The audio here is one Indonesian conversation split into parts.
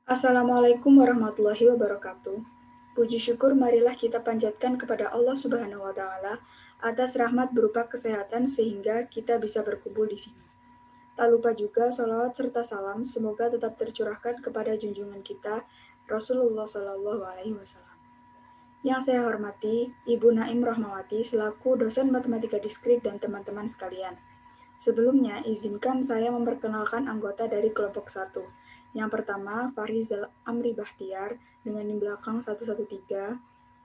Assalamualaikum warahmatullahi wabarakatuh. Puji syukur marilah kita panjatkan kepada Allah Subhanahu wa taala atas rahmat berupa kesehatan sehingga kita bisa berkumpul di sini. Tak lupa juga salawat serta salam semoga tetap tercurahkan kepada junjungan kita Rasulullah Shallallahu alaihi wasallam. Yang saya hormati Ibu Naim Rahmawati selaku dosen matematika diskrit dan teman-teman sekalian. Sebelumnya, izinkan saya memperkenalkan anggota dari kelompok 1. Yang pertama, Farizal Amri Bahtiar dengan NIM belakang 113.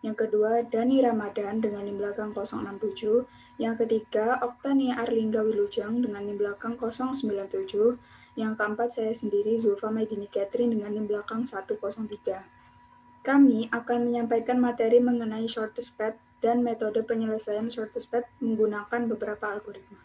Yang kedua, Dani Ramadan dengan NIM belakang 067. Yang ketiga, Oktania Arlingga Wilujeng dengan NIM belakang 097. Yang keempat, saya sendiri Zulfa Maidini Catherine dengan NIM belakang 103. Kami akan menyampaikan materi mengenai shortest path dan metode penyelesaian shortest path menggunakan beberapa algoritma.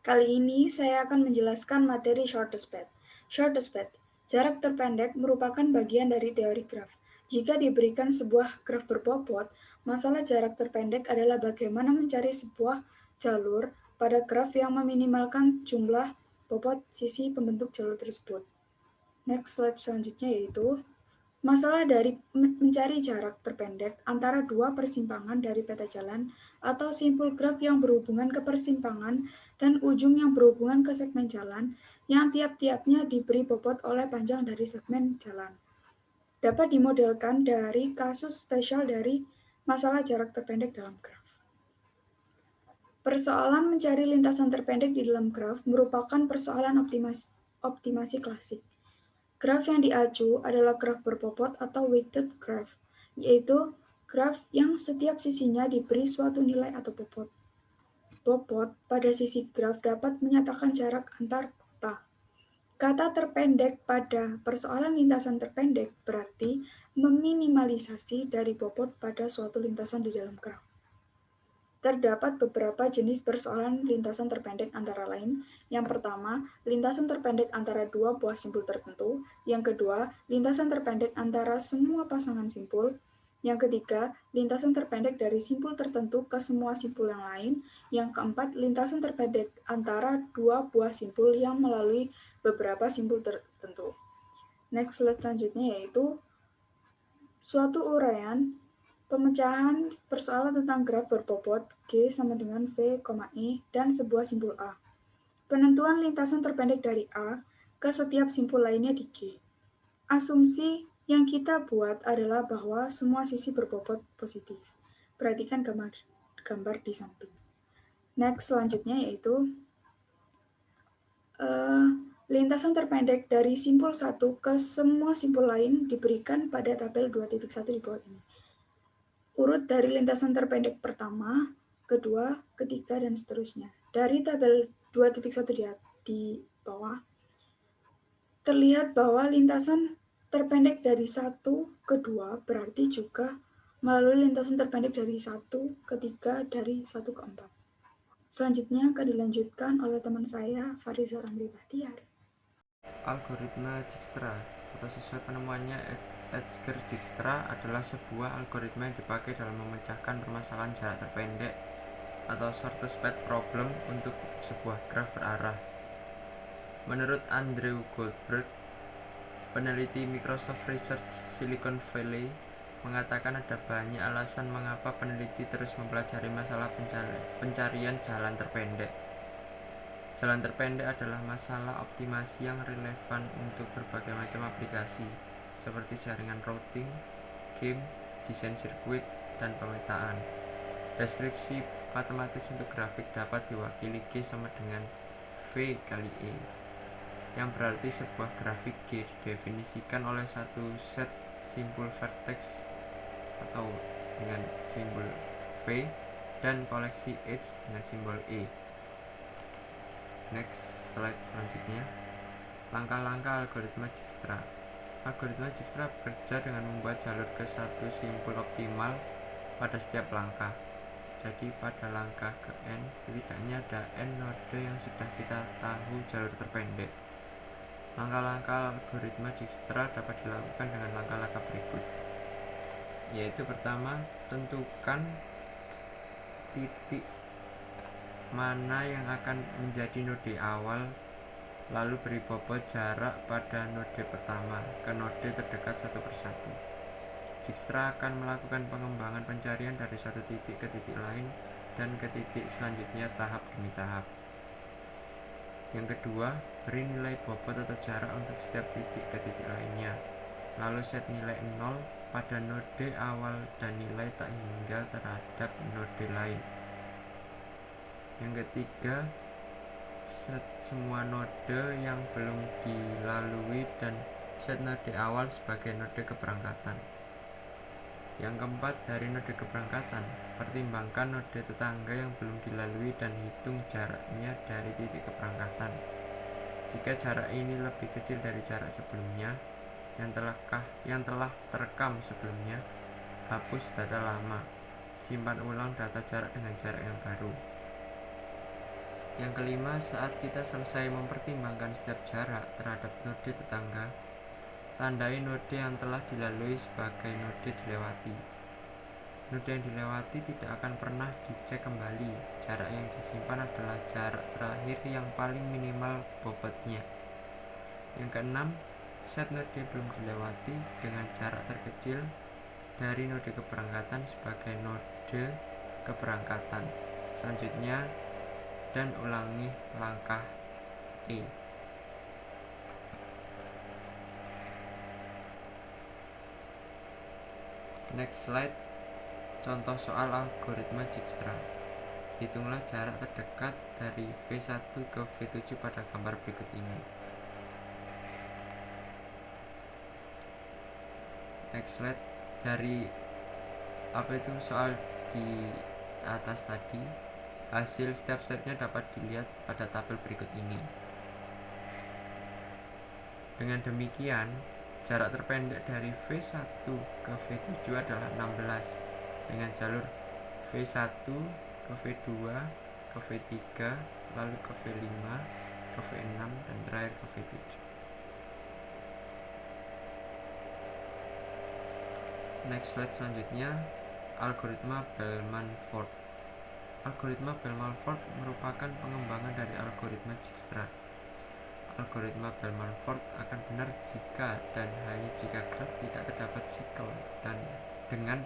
Kali ini saya akan menjelaskan materi shortest path. Shortest path, jarak terpendek merupakan bagian dari teori graf. Jika diberikan sebuah graf berbobot, masalah jarak terpendek adalah bagaimana mencari sebuah jalur pada graf yang meminimalkan jumlah bobot sisi pembentuk jalur tersebut. Next slide selanjutnya yaitu masalah dari mencari jarak terpendek antara dua persimpangan dari peta jalan atau simpul graf yang berhubungan ke persimpangan dan ujung yang berhubungan ke segmen jalan yang tiap-tiapnya diberi bobot oleh panjang dari segmen jalan. Dapat dimodelkan dari kasus spesial dari masalah jarak terpendek dalam graf. Persoalan mencari lintasan terpendek di dalam graf merupakan persoalan optimasi klasik. Graf yang diacu adalah graf berbobot atau weighted graph, yaitu graf yang setiap sisinya diberi suatu nilai atau bobot. Bobot pada sisi graf dapat menyatakan jarak antar kota. Kata terpendek pada persoalan lintasan terpendek berarti meminimalisasi dari bobot pada suatu lintasan di dalam graf. Terdapat beberapa jenis persoalan lintasan terpendek antara lain. Yang pertama, lintasan terpendek antara dua buah simpul tertentu. Yang kedua, lintasan terpendek antara semua pasangan simpul. Yang ketiga, lintasan terpendek dari simpul tertentu ke semua simpul yang lain. Yang keempat, lintasan terpendek antara dua buah simpul yang melalui beberapa simpul tertentu. Next slide selanjutnya yaitu suatu uraian pemecahan persoalan tentang graf berbobot G sama dengan V, E dan sebuah simpul A. Penentuan lintasan terpendek dari A ke setiap simpul lainnya di G. Asumsi yang kita buat adalah bahwa semua sisi berbobot positif. Perhatikan gambar di samping. Next selanjutnya yaitu lintasan terpendek dari simpul 1 ke semua simpul lain diberikan pada tabel 2.1 di bawah ini. Urut dari lintasan terpendek pertama, kedua, ketiga, dan seterusnya. Dari tabel 2.1 di bawah, terlihat bahwa lintasan terpendek dari 1 ke 2 berarti juga melalui lintasan terpendek dari 1 ke 3 dari 1 ke 4. Selanjutnya akan dilanjutkan oleh teman saya, Farizal Amri Bahtiar. Algoritma Dijkstra atau sesuai penemuannya Edgar-Dijkstra adalah sebuah algoritma yang dipakai dalam memecahkan permasalahan jarak terpendek atau shortest path problem untuk sebuah graf berarah. Menurut Andrew Goldberg, peneliti Microsoft Research Silicon Valley, mengatakan ada banyak alasan mengapa peneliti terus mempelajari masalah pencarian jalan terpendek. Jalan terpendek adalah masalah optimasi yang relevan untuk berbagai macam aplikasi, seperti jaringan routing, game, desain sirkuit, dan pemetaan. Deskripsi matematis untuk grafik dapat diwakili G sama dengan V kali E, yang berarti sebuah grafik G didefinisikan oleh satu set simpul vertex atau dengan simbol V dan koleksi H dengan simbol E. Next slide selanjutnya. Langkah-langkah algoritma Dijkstra. Algoritma Dijkstra bekerja dengan membuat jalur ke satu simpul optimal pada setiap langkah. Jadi pada langkah ke N, setidaknya ada N node yang sudah kita tahu jalur terpendek. Langkah-langkah algoritma Dijkstra dapat dilakukan dengan langkah-langkah berikut. Yaitu pertama, tentukan titik mana yang akan menjadi node awal lalu beri bobot jarak pada node pertama ke node terdekat satu persatu. Dijkstra akan melakukan pengembangan pencarian dari satu titik ke titik lain dan ke titik selanjutnya tahap demi tahap. Yang kedua, beri nilai bobot atau jarak untuk setiap titik ke titik lainnya. Lalu set nilai 0 pada node awal dan nilai tak hingga terhadap node lain. Yang ketiga, set semua node yang belum dilalui dan set node awal sebagai node keberangkatan. Yang keempat, dari node keberangkatan, pertimbangkan node tetangga yang belum dilalui dan hitung jaraknya dari titik keberangkatan. Jika jarak ini lebih kecil dari jarak sebelumnya yang telah terekam sebelumnya, hapus data lama, simpan ulang data jarak dengan jarak yang baru. Yang kelima, saat kita selesai mempertimbangkan setiap jarak terhadap node tetangga, tandai node yang telah dilalui sebagai node dilewati. Node yang dilewati tidak akan pernah dicek kembali. Jarak yang disimpan adalah jarak terakhir yang paling minimal bobotnya. Yang keenam, set node belum dilewati dengan jarak terkecil dari node keberangkatan sebagai node keberangkatan selanjutnya dan ulangi langkah E. Next slide. Contoh soal algoritma Dijkstra. Hitunglah jarak terdekat dari V1 ke V7 pada gambar berikut ini. Next slide. Dari soal di atas tadi, hasil step-stepnya dapat dilihat pada tabel berikut ini. Dengan demikian, jarak terpendek dari V1 ke V7 adalah 16 dengan jalur V1 ke V2 ke V3 lalu ke V5 ke V6 dan terakhir ke V7. Next slide selanjutnya, algoritma Bellman-Ford. Algoritma Bellman-Ford merupakan pengembangan dari algoritma Dijkstra. Algoritma Bellman-Ford akan benar jika dan hanya jika graf tidak terdapat sikel dan dengan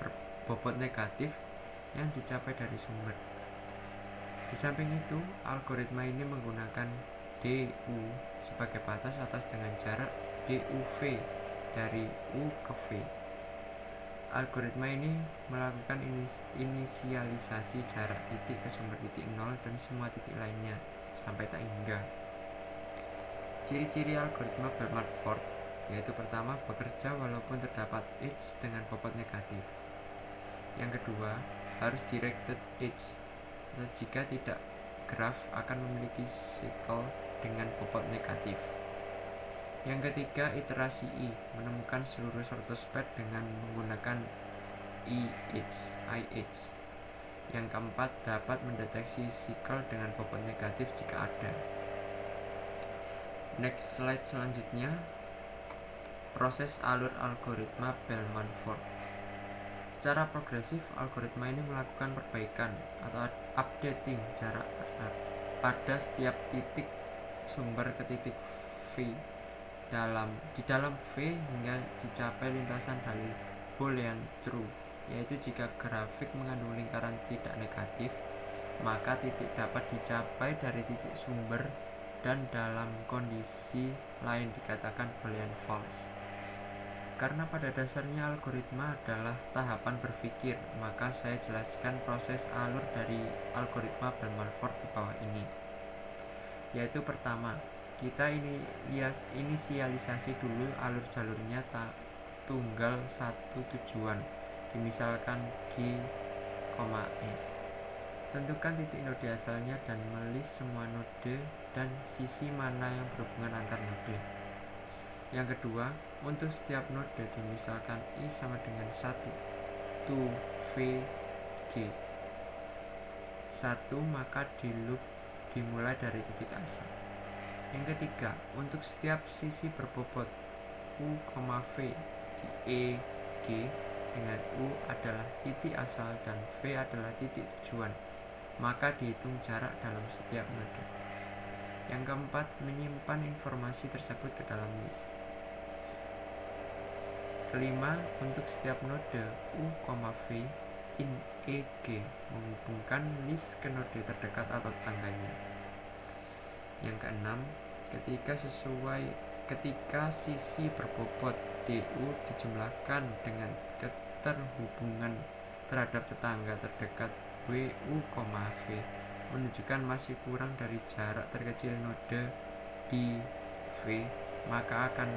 bobot negatif yang dicapai dari sumber. Di samping itu, algoritma ini menggunakan DU sebagai batas atas dengan jarak DUV dari U ke V. Algoritma ini melakukan inisialisasi jarak titik ke sumber titik 0 dan semua titik lainnya sampai tak hingga. Ciri-ciri algoritma Bellman-Ford yaitu pertama, bekerja walaupun terdapat edge dengan bobot negatif. Yang kedua, harus directed edge, atau jika tidak, graf akan memiliki sikel dengan bobot negatif. Yang ketiga, iterasi I, menemukan seluruh shortest path dengan menggunakan IH. Yang keempat, dapat mendeteksi sikel dengan bobot negatif jika ada. Next slide selanjutnya, proses alur algoritma Bellman-Ford. Secara progresif, algoritma ini melakukan perbaikan atau updating jarak pada setiap titik sumber ke titik V di dalam V hingga dicapai lintasan dalil Boolean true, yaitu jika grafik mengandung lingkaran tidak negatif, maka titik dapat dicapai dari titik sumber dan dalam kondisi lain dikatakan Boolean false. Karena pada dasarnya algoritma adalah tahapan berpikir, maka saya jelaskan proses alur dari algoritma Bellman-Ford di bawah ini. Yaitu pertama, kita inisialisasi dulu alur jalurnya tunggal satu tujuan, dimisalkan G, S. Tentukan titik node asalnya dan melis semua node dan sisi mana yang berhubungan antar node. Yang kedua, untuk setiap node dimisalkan I sama dengan 1 to V G 1, maka di loop dimulai dari titik asal. Yang ketiga, untuk setiap sisi berbobot U, V di E, G dengan U adalah titik asal dan V adalah titik tujuan, maka dihitung jarak dalam setiap node. Yang keempat, menyimpan informasi tersebut ke dalam list. Kelima, untuk setiap node U, V in EG menghubungkan list ke node terdekat atau tetangganya. Yang keenam, ketika sisi berbobot DU dijumlahkan dengan keterhubungan terhadap tetangga terdekat WU, V menunjukkan masih kurang dari jarak terkecil node di V, maka akan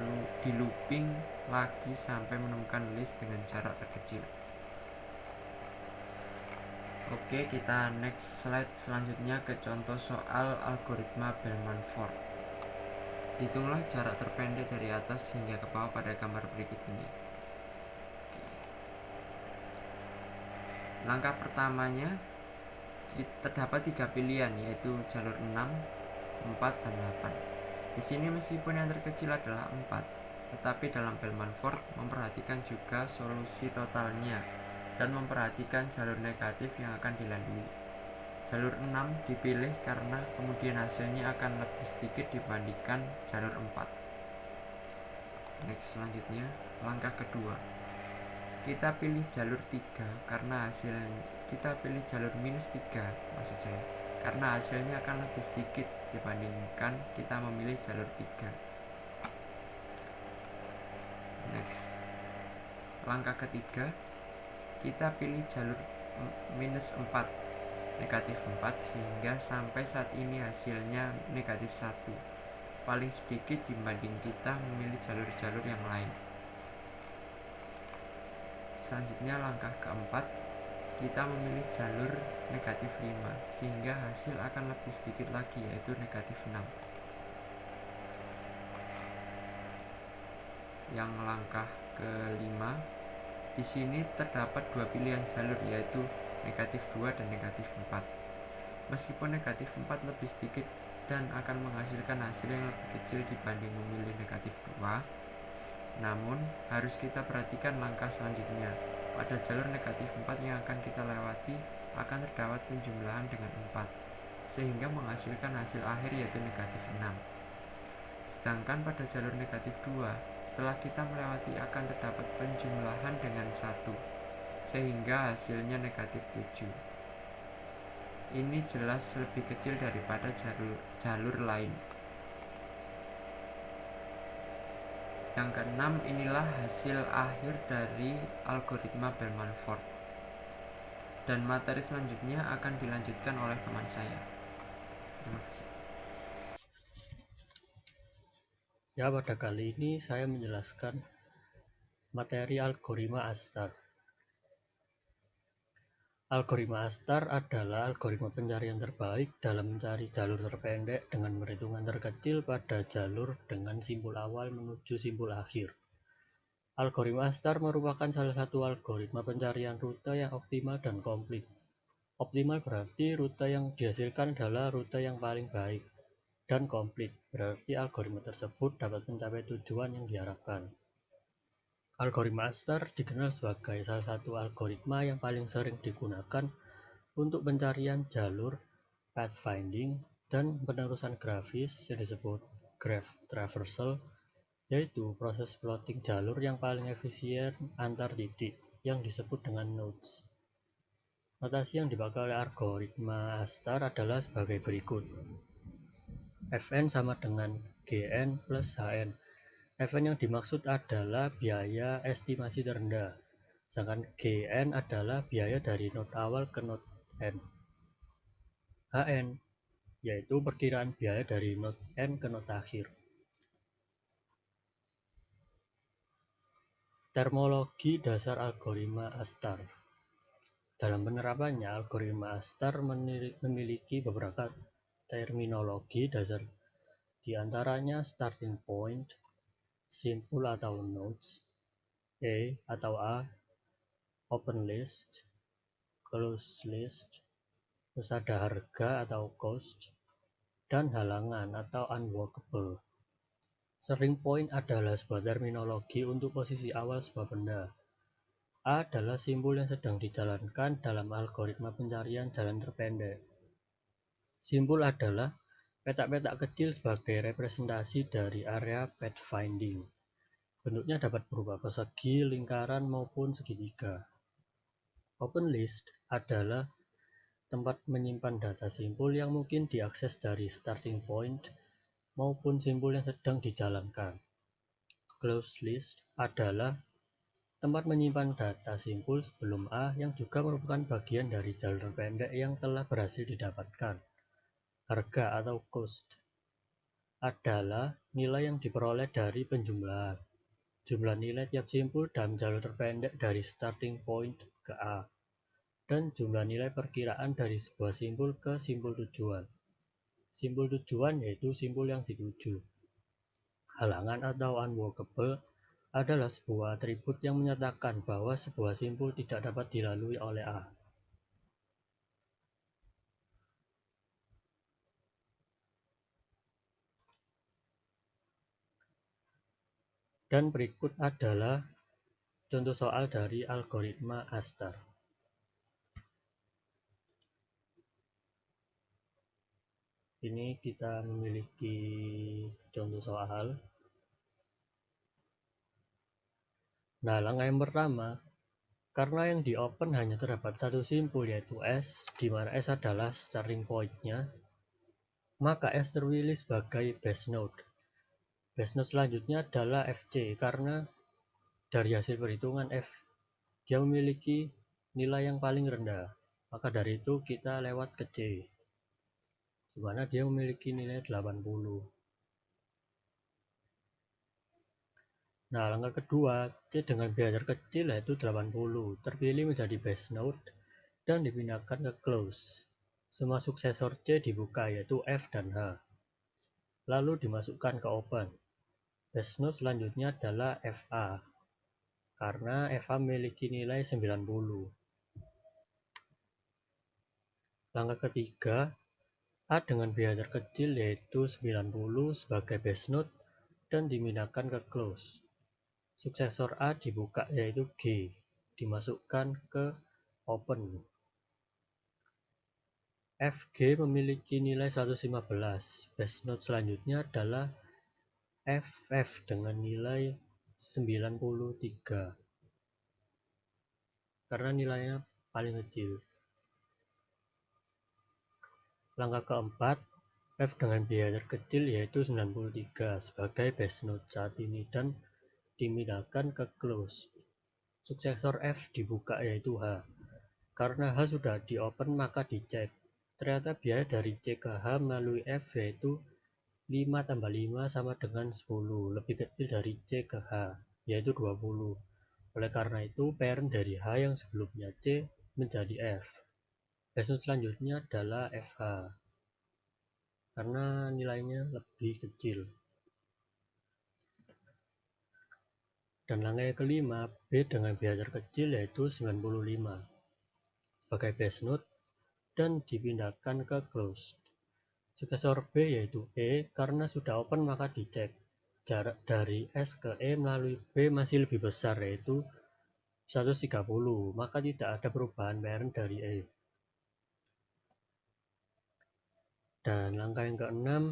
di looping lagi sampai menemukan list dengan jarak terkecil. Oke, kita next slide selanjutnya ke contoh soal algoritma Bellman-Ford. Hitunglah jarak terpendek dari atas hingga ke bawah pada gambar berikut ini. Langkah pertamanya terdapat 3 pilihan, yaitu jalur 6, 4, dan 8. Di sini meskipun yang terkecil adalah 4, tetapi dalam Bellman-Ford memperhatikan juga solusi totalnya dan memperhatikan jalur negatif yang akan dilalui. Jalur 6 dipilih karena kemudian hasilnya akan lebih sedikit dibandingkan jalur 4. Next, selanjutnya langkah kedua, kita pilih jalur 3 karena kita pilih jalur minus 3 maksud saya, karena hasilnya akan lebih sedikit dibandingkan kita memilih jalur 3. Next, langkah ketiga, kita pilih jalur minus 4, negatif 4, sehingga sampai saat ini hasilnya negatif 1, paling sedikit dibanding kita memilih jalur-jalur yang lain. Selanjutnya langkah keempat, kita memilih jalur negatif 5, sehingga hasil akan lebih sedikit lagi, yaitu negatif 6. Yang langkah kelima, di sini terdapat 2 pilihan jalur, yaitu negatif 2 dan negatif 4. Meskipun negatif 4 lebih sedikit dan akan menghasilkan hasil yang lebih kecil dibanding memilih negatif 2, namun harus kita perhatikan langkah selanjutnya. Pada jalur negatif 4 yang akan kita lewati akan terdapat penjumlahan dengan 4, sehingga menghasilkan hasil akhir yaitu negatif 6. Sedangkan pada jalur negatif 2, setelah kita melewati akan terdapat penjumlahan dengan 1, sehingga hasilnya negatif 7. Ini jelas lebih kecil daripada jalur lain. Yang keenam, inilah hasil akhir dari algoritma Bellman-Ford. Dan materi selanjutnya akan dilanjutkan oleh teman saya. Terima kasih. Ya, pada kali ini saya menjelaskan materi algoritma Astar. Algoritma Astar adalah algoritma pencarian terbaik dalam mencari jalur terpendek dengan perhitungan terkecil pada jalur dengan simpul awal menuju simpul akhir. Algoritma Astar merupakan salah satu algoritma pencarian rute yang optimal dan komplit. Optimal berarti rute yang dihasilkan adalah rute yang paling baik, dan komplit berarti algoritma tersebut dapat mencapai tujuan yang diharapkan. Algoritma Astar dikenal sebagai salah satu algoritma yang paling sering digunakan untuk pencarian jalur, pathfinding, dan penerusan grafis yang disebut graph traversal, yaitu proses plotting jalur yang paling efisien antar titik yang disebut dengan nodes. Notasi yang dipakai oleh algoritma Astar adalah sebagai berikut. Fn sama dengan Gn plus Hn. Fn yang dimaksud adalah biaya estimasi terendah, sedangkan Gn adalah biaya dari node awal ke node n. Hn yaitu perkiraan biaya dari node n ke node akhir. Terminologi dasar algoritma Astar. Dalam penerapannya, algoritma Astar memiliki beberapa terminologi dasar, di antaranya starting point, simpul atau nodes, atau A, open list, closed list, terus ada harga atau cost, dan halangan atau unworkable. Starting point adalah sebuah terminologi untuk posisi awal sebuah benda. A adalah simbol yang sedang dijalankan dalam algoritma pencarian jalan terpendek. Simbol adalah Petak-petak kecil sebagai representasi dari area pathfinding. Bentuknya dapat berupa persegi, lingkaran, maupun segitiga. Open list adalah tempat menyimpan data simpul yang mungkin diakses dari starting point maupun simpul yang sedang dijalankan. Closed list adalah tempat menyimpan data simpul sebelum A yang juga merupakan bagian dari jalur pendek yang telah berhasil didapatkan. Harga atau cost adalah nilai yang diperoleh dari penjumlahan. Jumlah nilai tiap simpul dalam jalur terpendek dari starting point ke A. Dan jumlah nilai perkiraan dari sebuah simpul ke simpul tujuan. Simpul tujuan yaitu simpul yang dituju. Halangan atau unwalkable adalah sebuah atribut yang menyatakan bahwa sebuah simpul tidak dapat dilalui oleh A. Dan berikut adalah contoh soal dari algoritma Astar. Ini kita memiliki contoh soal. Nah, langkah yang pertama, karena yang di open hanya terdapat satu simpul yaitu S, di mana S adalah starting point-nya, maka S terpilih sebagai base node. Base node selanjutnya adalah FC, karena dari hasil perhitungan F, dia memiliki nilai yang paling rendah. Maka dari itu kita lewat ke C, di mana dia memiliki nilai 80. Nah, langkah kedua, C dengan biaya terkecil yaitu 80, terpilih menjadi base node dan dipindahkan ke close. Semua suksesor C dibuka yaitu F dan H. Lalu dimasukkan ke open. Base node selanjutnya adalah FA, karena FA memiliki nilai 90. Langkah ketiga, A dengan biaya terkecil yaitu 90 sebagai base node dan dipindahkan ke close. Suksesor A dibuka yaitu G, dimasukkan ke open. FG memiliki nilai 115. Base node selanjutnya adalah FF dengan nilai 93 karena nilainya paling kecil. Langkah keempat, F dengan biaya terkecil yaitu 93 sebagai base node saat ini dan dipindahkan ke close. Suksesor F dibuka yaitu H. Karena H sudah di open maka dicek. Ternyata biaya dari C ke H melalui F yaitu 5 tambah 5 sama dengan 10, lebih kecil dari C ke H, yaitu 20. Oleh karena itu, parent dari H yang sebelumnya C menjadi F. Base node selanjutnya adalah FH, karena nilainya lebih kecil. Dan langkah yang kelima, B dengan biaya terkecil yaitu 95 sebagai base node dan dipindahkan ke close. Suksesor B yaitu E, karena sudah open maka dicek. Jarak dari S ke E melalui B masih lebih besar yaitu 130, maka tidak ada perubahan parent dari E. Dan langkah yang keenam,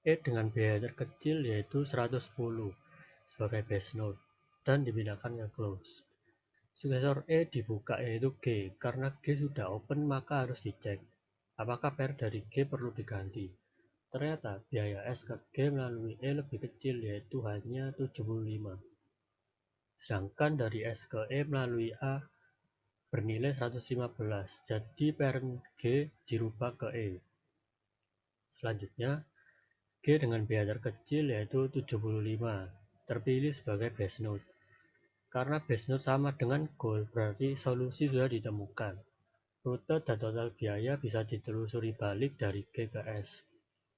E dengan biaya terkecil yaitu 110 sebagai base node dan dipindahkan ke close. Suksesor E dibuka yaitu G, karena G sudah open maka harus dicek apakah parent dari G perlu diganti. Ternyata biaya S ke G melalui E lebih kecil yaitu hanya 75. Sedangkan dari S ke E melalui A bernilai 115, jadi parent G dirubah ke E. Selanjutnya, G dengan biaya terkecil yaitu 75, terpilih sebagai base node. Karena base node sama dengan goal, berarti solusi sudah ditemukan. Rute dan total biaya bisa ditelusuri balik dari G ke S.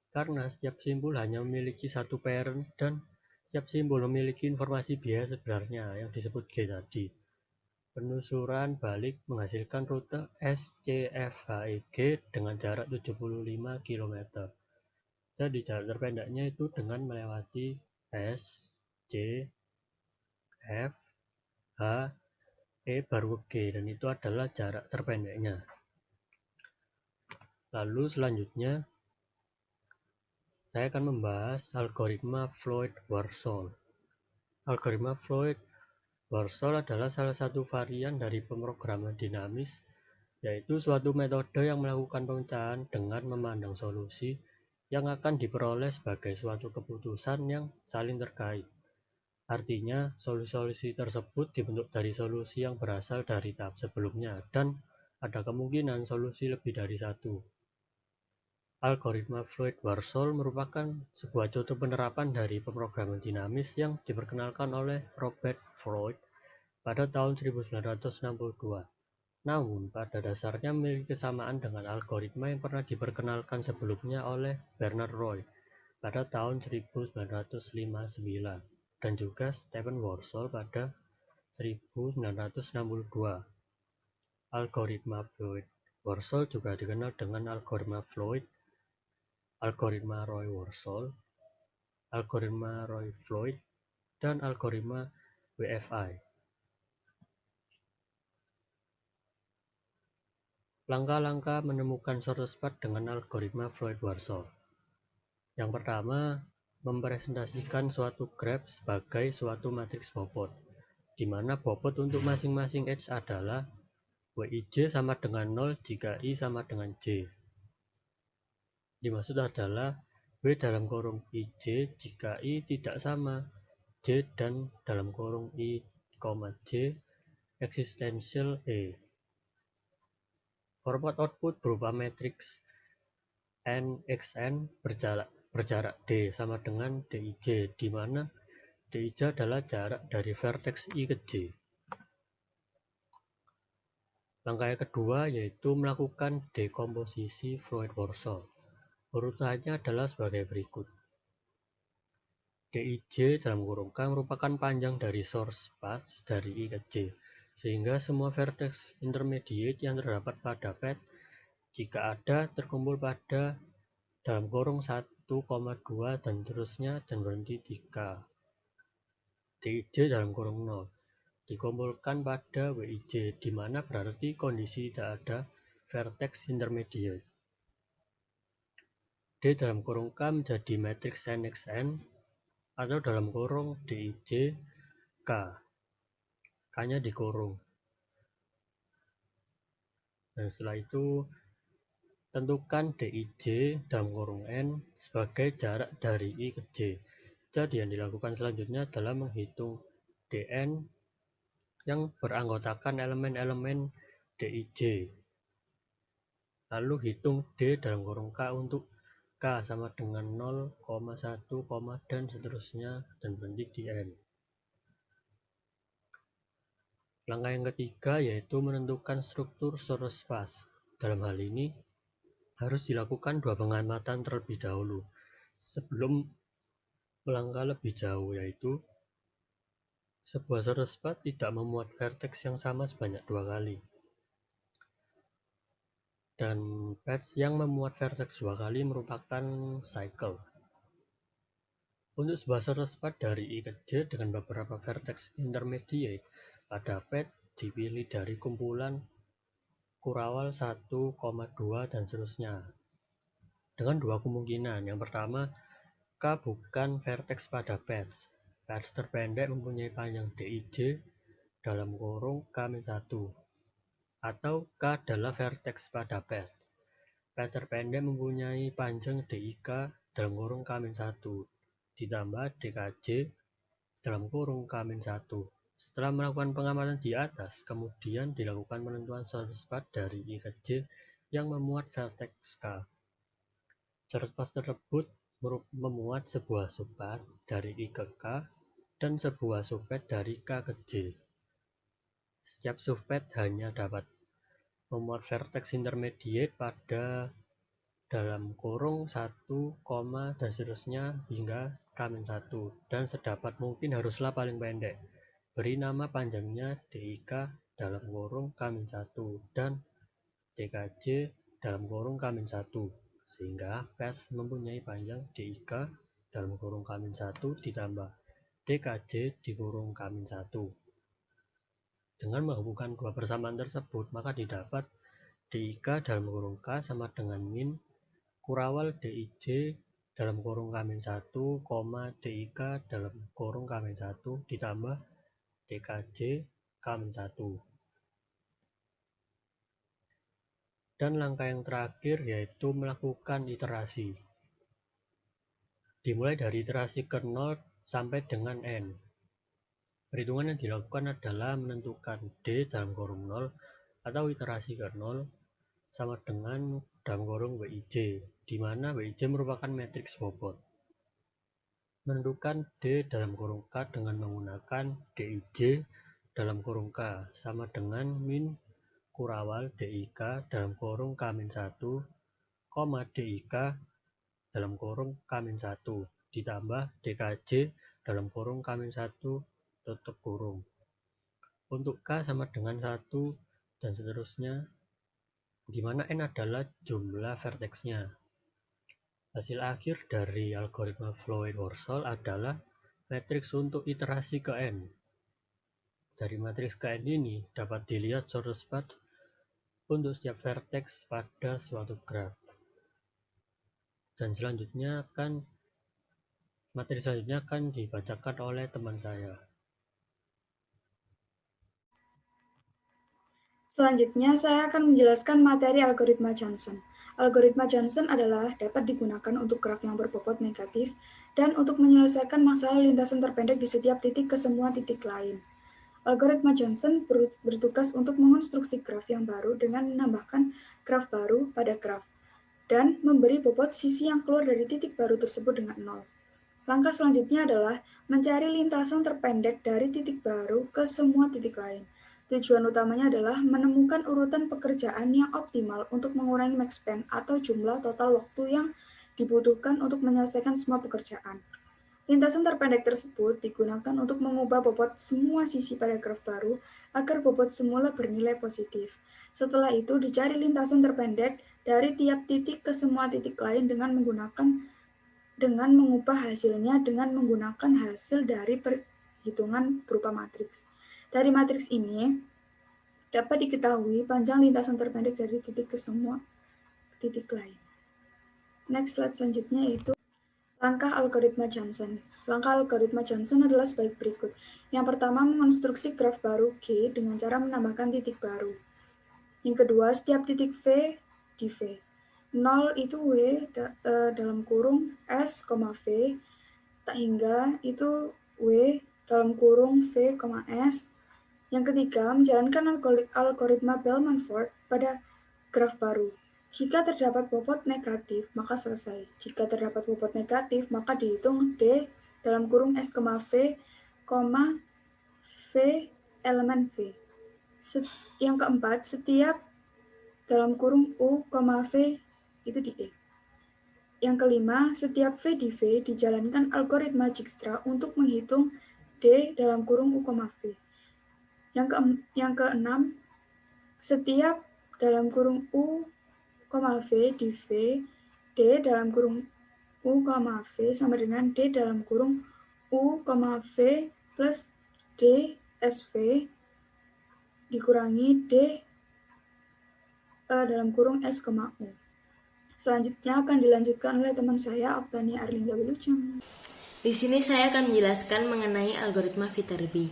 Karena setiap simpul hanya memiliki satu parent dan setiap simpul memiliki informasi biaya sebenarnya yang disebut G tadi. Penelusuran balik menghasilkan rute SCFHEG dengan jarak 75 km. Jadi jarak terpendeknya itu dengan melewati S, C, F, H, E baru G, dan itu adalah jarak terpendeknya. Lalu selanjutnya Saya akan membahas algoritma Floyd-Warshol. Algoritma Floyd-Warshol adalah salah satu varian dari pemrograman dinamis, yaitu suatu metode yang melakukan pemecahan dengan memandang solusi yang akan diperoleh sebagai suatu keputusan yang saling terkait. Artinya, solusi-solusi tersebut dibentuk dari solusi yang berasal dari tahap sebelumnya dan ada kemungkinan solusi lebih dari satu. Algoritma Floyd-Warshol merupakan sebuah contoh penerapan dari pemrograman dinamis yang diperkenalkan oleh Robert Floyd pada tahun 1962. Namun, pada dasarnya memiliki kesamaan dengan algoritma yang pernah diperkenalkan sebelumnya oleh Bernard Roy pada tahun 1959 dan juga Stephen Warshol pada 1962. Algoritma Floyd-Warshol juga dikenal dengan algoritma Floyd, algoritma Roy-Warshol, algoritma Roy-Floyd, dan algoritma WFI. Langkah-langkah menemukan shortest path dengan algoritma Floyd-Warshol. Yang pertama, mempresentasikan suatu graph sebagai suatu matriks bobot, di mana bobot untuk masing-masing edge adalah Wij sama dengan 0 jika I sama dengan J. Dimaksud adalah W dalam kurung IJ jika I tidak sama J dan dalam kurung I, J eksistensial E. Format output berupa matriks NXN berjarak D sama dengan Dij, di mana Dij adalah jarak dari vertex I ke J. Langkah yang kedua yaitu melakukan dekomposisi Floyd-Warshol. Urutannya adalah sebagai berikut. Dij dalam kurung K merupakan panjang dari source path dari I ke J, sehingga semua vertex intermediate yang terdapat pada path jika ada terkumpul pada dalam kurung 1,2 dan seterusnya dan berhenti di K. Dij dalam kurung 0 dikumpulkan pada Wij, di mana berarti kondisi tidak ada vertex intermediate. D dalam kurung K menjadi matriks NXN atau dalam kurung Dij K. K-nya dikurung. Dan setelah itu tentukan Dij dalam kurung N sebagai jarak dari I ke J. Jadi yang dilakukan selanjutnya adalah menghitung Dn yang beranggotakan elemen-elemen Dij. Lalu hitung D dalam kurung K untuk K sama dengan 0, 1, dan seterusnya dan berhenti di N. Langkah yang ketiga yaitu menentukan struktur shortest path. Dalam hal ini harus dilakukan dua pengamatan terlebih dahulu sebelum melangkah lebih jauh, yaitu sebuah shortest path tidak memuat vertex yang sama sebanyak dua kali, dan path yang memuat vertex dua kali merupakan cycle. Untuk sebuah shortest path dari I ke J dengan beberapa vertex intermediate pada path dipilih dari kumpulan kurawal 1,2 dan seterusnya dengan dua kemungkinan. Yang pertama, K bukan vertex pada path. Path terpendek mempunyai panjang Dij dalam kurung K-1, atau K adalah vertex pada path. Path terpendek mempunyai panjang Dik dalam kurung K-1 ditambah Dkj dalam kurung K-1. Setelah melakukan pengamatan di atas, kemudian dilakukan penentuan shortest path dari I ke J yang memuat vertex K. Shortest path tersebut memuat sebuah subpath dari I ke K dan sebuah subpath dari K ke J. Setiap subpath hanya dapat memuat vertex intermediate pada dalam kurung 1, dan seterusnya hingga K-1, dan sedapat mungkin haruslah paling pendek. Beri nama panjangnya Dik dalam kurung K-1 dan Dkj dalam kurung K-1, sehingga path mempunyai panjang Dik dalam kurung K-1 ditambah Dkj di kurung K-1. Dengan menghubungkan dua persamaan tersebut, maka didapat Dik dalam kurung K sama dengan min kurawal Dij dalam kurung K-1, DIK dalam kurung K-1 ditambah DKJ K-1. Dan langkah yang terakhir yaitu melakukan iterasi. Dimulai dari iterasi ke 0 sampai dengan N. Perhitungan yang dilakukan adalah menentukan D dalam kurung 0 atau iterasi ke 0 sama dengan dalam kurung WIJ, di mana WIJ merupakan matriks bobot. Menentukan D dalam kurung K dengan menggunakan DIJ dalam kurung K sama dengan min kurawal DIK dalam kurung K-1, DIK dalam kurung K-1 ditambah DKJ dalam kurung K-1 tutup kurung. Untuk K sama dengan 1 dan seterusnya, di mana N adalah jumlah vertex-nya. Hasil akhir dari algoritma Floyd-Warshol adalah matriks untuk iterasi ke N. Dari matriks ke N ini dapat dilihat shortest path untuk setiap vertex pada suatu graf. Dan materi selanjutnya akan dibacakan oleh teman saya. Selanjutnya, saya akan menjelaskan materi algoritma Johnson. Algoritma Johnson adalah dapat digunakan untuk graf yang berbobot negatif dan untuk menyelesaikan masalah lintasan terpendek di setiap titik ke semua titik lain. Algoritma Johnson bertugas untuk mengonstruksi graf yang baru dengan menambahkan graf baru pada graf dan memberi bobot sisi yang keluar dari titik baru tersebut dengan 0. Langkah selanjutnya adalah mencari lintasan terpendek dari titik baru ke semua titik lain. Tujuan utamanya adalah menemukan urutan pekerjaan yang optimal untuk mengurangi max span atau jumlah total waktu yang dibutuhkan untuk menyelesaikan semua pekerjaan. Lintasan terpendek tersebut digunakan untuk mengubah bobot semua sisi pada graf baru agar bobot semula bernilai positif. Setelah itu dicari lintasan terpendek dari tiap titik ke semua titik lain dengan mengubah hasilnya dengan menggunakan hasil dari perhitungan berupa matriks. Dari matriks ini dapat diketahui panjang lintasan terpendek dari titik ke semua titik lain. Next slide selanjutnya yaitu langkah algoritma Johnson. Langkah algoritma Johnson adalah sebagai berikut. Yang pertama, mengonstruksi graf baru G dengan cara menambahkan titik baru. Yang kedua, setiap titik V di V. 0 itu W dalam kurung S, V, hingga itu W dalam kurung V, S. Yang ketiga, menjalankan algoritma Bell-Manford pada graf baru. Jika terdapat bobot negatif, maka selesai. Jika terdapat bobot negatif, maka dihitung D dalam kurung S, V, V elemen V. Yang keempat, setiap dalam kurung U, V itu di E. Yang kelima, setiap V di V dijalankan algoritma Dijkstra untuk menghitung D dalam kurung U, V. Yang keenam, setiap dalam kurung U, V di V, D dalam kurung U, V sama dengan D dalam kurung U, V plus D SV dikurangi D dalam kurung S, U. Selanjutnya akan dilanjutkan oleh teman saya, Oktania Arlinda Wilujeng. Di sini saya akan menjelaskan mengenai algoritma Viterbi.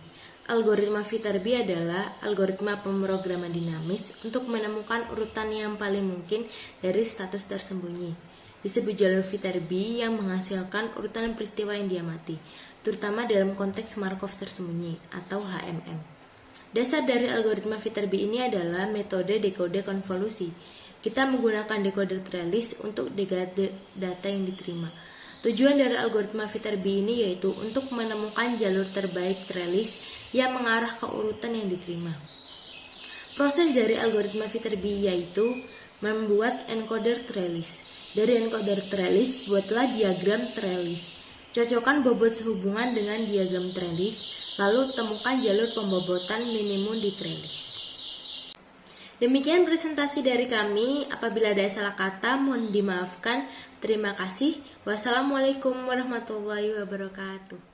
Algoritma Viterbi adalah algoritma pemrograman dinamis untuk menemukan urutan yang paling mungkin dari status tersembunyi. Disebut jalur Viterbi yang menghasilkan urutan peristiwa yang diamati, terutama dalam konteks Markov tersembunyi atau HMM. Dasar dari algoritma Viterbi ini adalah metode dekode konvolusi. Kita menggunakan decoder trellis untuk dekode data yang diterima. Tujuan dari algoritma Viterbi ini yaitu untuk menemukan jalur terbaik trellis yang mengarah ke urutan yang diterima. Proses dari algoritma Viterbi yaitu membuat encoder trellis. Dari encoder trellis, buatlah diagram trellis. Cocokkan bobot sehubungan dengan diagram trellis, lalu temukan jalur pembobotan minimum di trellis. Demikian presentasi dari kami. Apabila ada salah kata, mohon dimaafkan. Terima kasih. Wassalamualaikum warahmatullahi wabarakatuh.